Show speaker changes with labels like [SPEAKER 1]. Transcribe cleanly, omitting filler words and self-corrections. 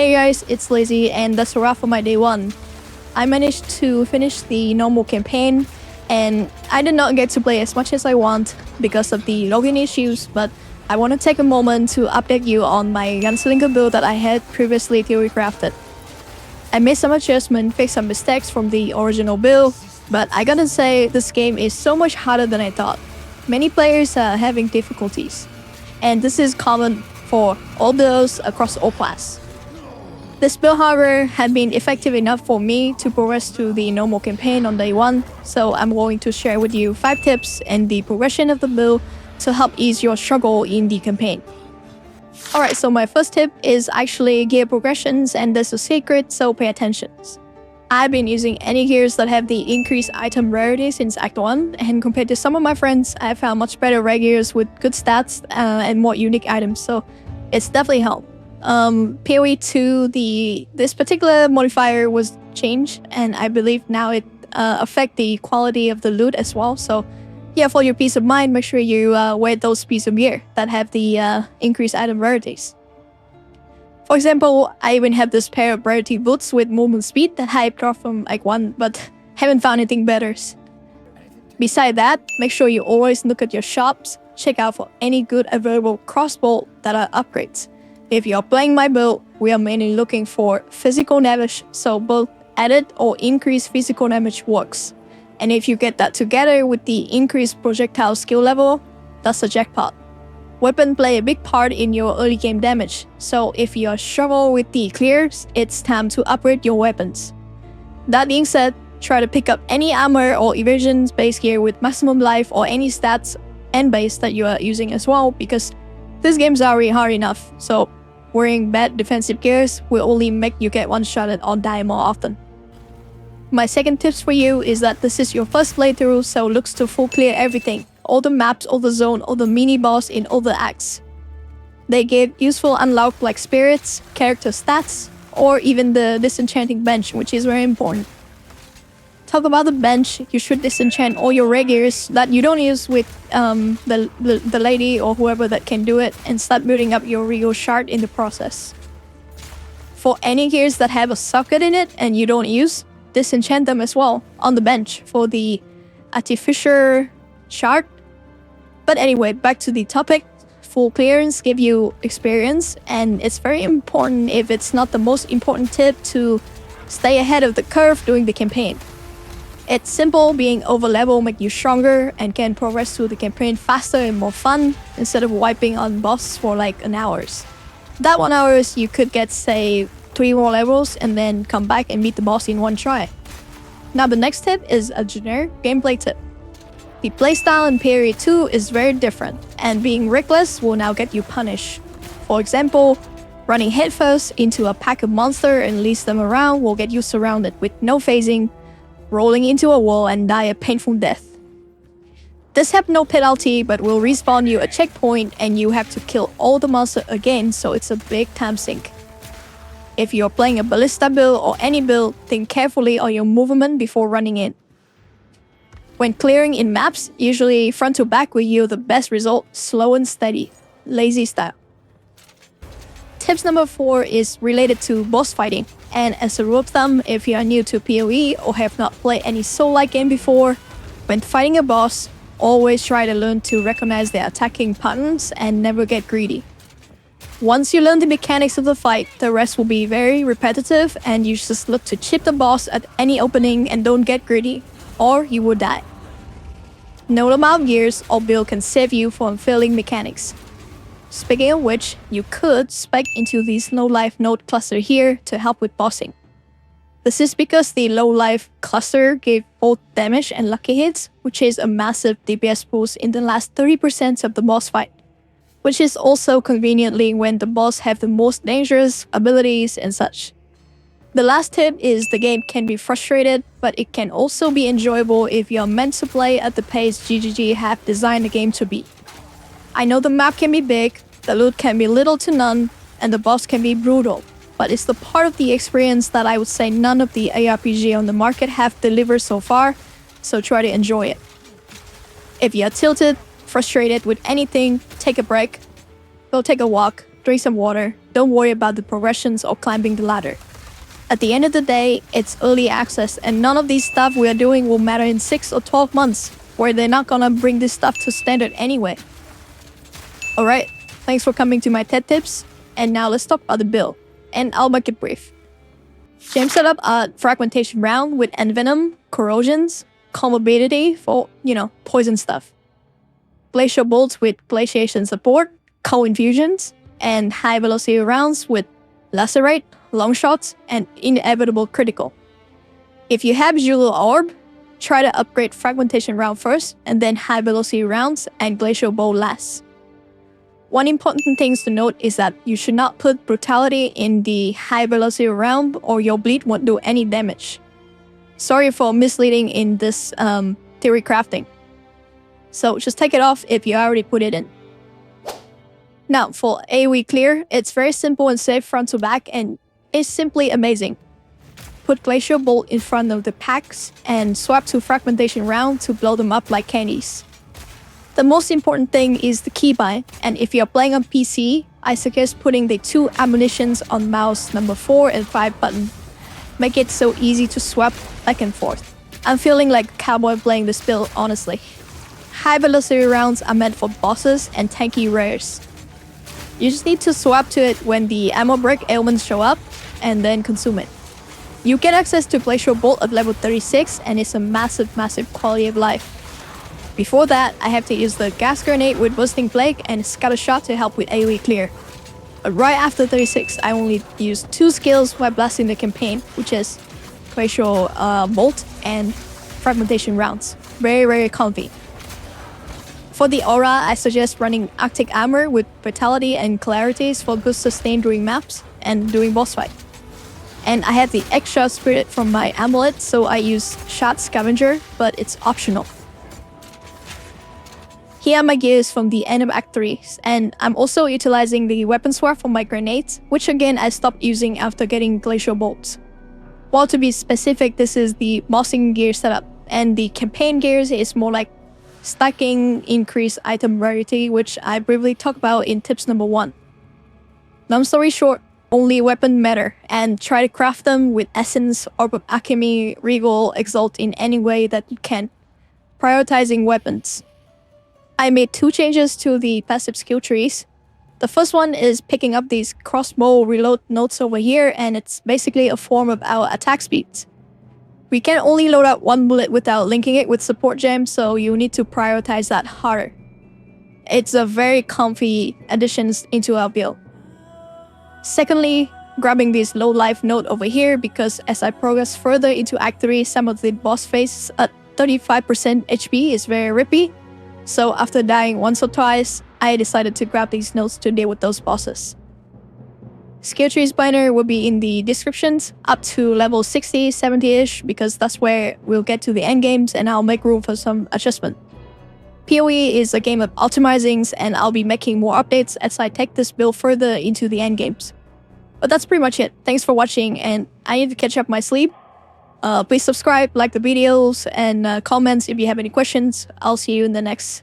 [SPEAKER 1] Hey guys, it's Lazy and that's a wrap for my day 1. I managed to finish the normal campaign and I did not get to play as much as I want because of the login issues, but I want to take a moment to update you on my Gunslinger build that I had previously theory crafted. I made some adjustments, fixed some mistakes from the original build, but I gotta say this game is so much harder than I thought. Many players are having difficulties, and this is common for all builds across all classes. This build, however, had been effective enough for me to progress to the normal campaign on day 1, so I'm going to share with you 5 tips and the progression of the build to help ease your struggle in the campaign. Alright, so my first tip is actually gear progressions, and there's a secret, so pay attention. I've been using any gears that have the increased item rarity since Act 1, and compared to some of my friends, I found much better rare gears with good stats and more unique items, so it's definitely helped. PoE 2, this particular modifier was changed, and I believe now it affects the quality of the loot as well, so yeah, for your peace of mind, make sure you wear those pieces of gear that have the increased item rarities. For example, I even have this pair of rarity boots with movement speed that I dropped from Act 1, but haven't found anything better. Besides that, make sure you always look at your shops, check out for any good available crossbow that are upgrades. If you're playing my build, we are mainly looking for physical damage, so both added or increased physical damage works. And if you get that together with the increased projectile skill level, that's a jackpot. Weapons play a big part in your early game damage, so if you struggle with the clears, it's time to upgrade your weapons. That being said, try to pick up any armor or evasion base gear with maximum life or any stats and base that you are using as well, because this game's already hard enough, so wearing bad defensive gears will only make you get one-shotted or die more often. My second tips for you is that this is your first playthrough, so looks to full clear everything. All the maps, all the zone, all the mini-boss in all the acts. They give useful unlock like spirits, character stats, or even the disenchanting bench, which is very important. Talk about the bench, you should disenchant all your rare gears that you don't use with the lady or whoever that can do it, and start building up your real shard in the process. For any gears that have a socket in it and you don't use, disenchant them as well on the bench for the artificial shard. But anyway, back to the topic. Full clearance give you experience, and it's very important, if it's not the most important tip, to stay ahead of the curve during the campaign. It's simple, being over level make you stronger and can progress through the campaign faster and more fun instead of wiping on boss for like an hours. That 1 hour you could get say 3 more levels and then come back and beat the boss in one try. Now the next tip is a generic gameplay tip. The playstyle in PoE 2 is very different, and being reckless will now get you punished. For example, running headfirst into a pack of monsters and leash them around will get you surrounded with no phasing, rolling into a wall and die a painful death. This have no penalty but will respawn you a checkpoint and you have to kill all the monsters again, so it's a big time sink. If you're playing a ballista build or any build, think carefully on your movement before running in. When clearing in maps, usually front to back will yield the best result, slow and steady, lazy style. Tips number 4 is related to boss fighting, and as a rule of thumb, if you are new to PoE or have not played any soul-like game before, when fighting a boss, always try to learn to recognize their attacking patterns and never get greedy. Once you learn the mechanics of the fight, the rest will be very repetitive, and you just look to chip the boss at any opening and don't get greedy, or you will die. No amount of gears or build can save you from failing mechanics. Speaking of which, you could spec into this low life node cluster here to help with bossing. This is because the low life cluster gave both damage and lucky hits, which is a massive DPS boost in the last 30% of the boss fight, which is also conveniently when the boss have the most dangerous abilities and such. The last tip is the game can be frustrated, but it can also be enjoyable if you're meant to play at the pace GGG have designed the game to be. I know the map can be big, the loot can be little to none, and the boss can be brutal, but it's the part of the experience that I would say none of the ARPG on the market have delivered so far, so try to enjoy it. If you're tilted, frustrated with anything, take a break, go take a walk, drink some water, don't worry about the progressions or climbing the ladder. At the end of the day, it's early access and none of these stuff we are doing will matter in 6 or 12 months, where they're not gonna bring this stuff to standard anyway. Alright, thanks for coming to my TED Tips, and now let's talk about the build, and I'll make it brief. James set up a Fragmentation Round with Envenom, Corrosions, Comorbidity for, poison stuff. Glacial Bolts with Glaciation Support, Cold Infusions, and High Velocity Rounds with Lacerate, Long Shots, and Inevitable Critical. If you have Jewel Orb, try to upgrade Fragmentation Round first, and then High Velocity Rounds and Glacial Bolt last. One important thing to note is that you should not put Brutality in the High Velocity Round or your bleed won't do any damage. Sorry for misleading in this theory crafting. So just take it off if you already put it in. Now for AoE clear, it's very simple and safe front to back and it's simply amazing. Put Glacial Bolt in front of the packs and swap to Fragmentation Round to blow them up like candies. The most important thing is the keybind, and if you're playing on PC, I suggest putting the 2 ammunitions on mouse number 4 and 5 button. Make it so easy to swap back and forth. I'm feeling like a cowboy playing this build, honestly. High velocity rounds are meant for bosses and tanky rares. You just need to swap to it when the ammo break ailments show up, and then consume it. You get access to Glacial Bolt at level 36, and it's a massive quality of life. Before that, I have to use the gas grenade with Bursting Plague and Scattershot to help with AoE clear. But right after 36, I only use 2 skills while blasting the campaign, which is Glacial Bolt and Fragmentation Rounds. Very comfy. For the aura, I suggest running Arctic Armor with Vitality and Clarities for good sustain during maps and during boss fight. And I have the extra spirit from my amulet, so I use Shot Scavenger, but it's optional. Here are my gears from the end of Act 3, and I'm also utilizing the weapon swap for my grenades, which again I stopped using after getting Glacial Bolts. While to be specific, this is the bossing gear setup, and the campaign gears is more like stacking increased item rarity, which I briefly talked about in tips number 1. Long story short, only weapon matter, and try to craft them with Essence, Orb of Alchemy, Regal, Exalt in any way that you can. Prioritizing weapons. I made 2 changes to the passive skill trees. The first one is picking up these crossbow reload nodes over here, and it's basically a form of our attack speeds. We can only load up 1 bullet without linking it with support gem, so you need to prioritize that harder. It's a very comfy addition into our build. Secondly, grabbing this low life node over here because as I progress further into Act 3, some of the boss phases at 35% HP is very rippy. So after dying once or twice, I decided to grab these nodes to deal with those bosses. Skill trees binder will be in the descriptions up to level 60, 70-ish because that's where we'll get to the end games and I'll make room for some adjustment. PoE is a game of optimizings and I'll be making more updates as I take this build further into the end games. But that's pretty much it. Thanks for watching and I need to catch up my sleep. Please subscribe, like the videos, and comments if you have any questions. I'll see you in the next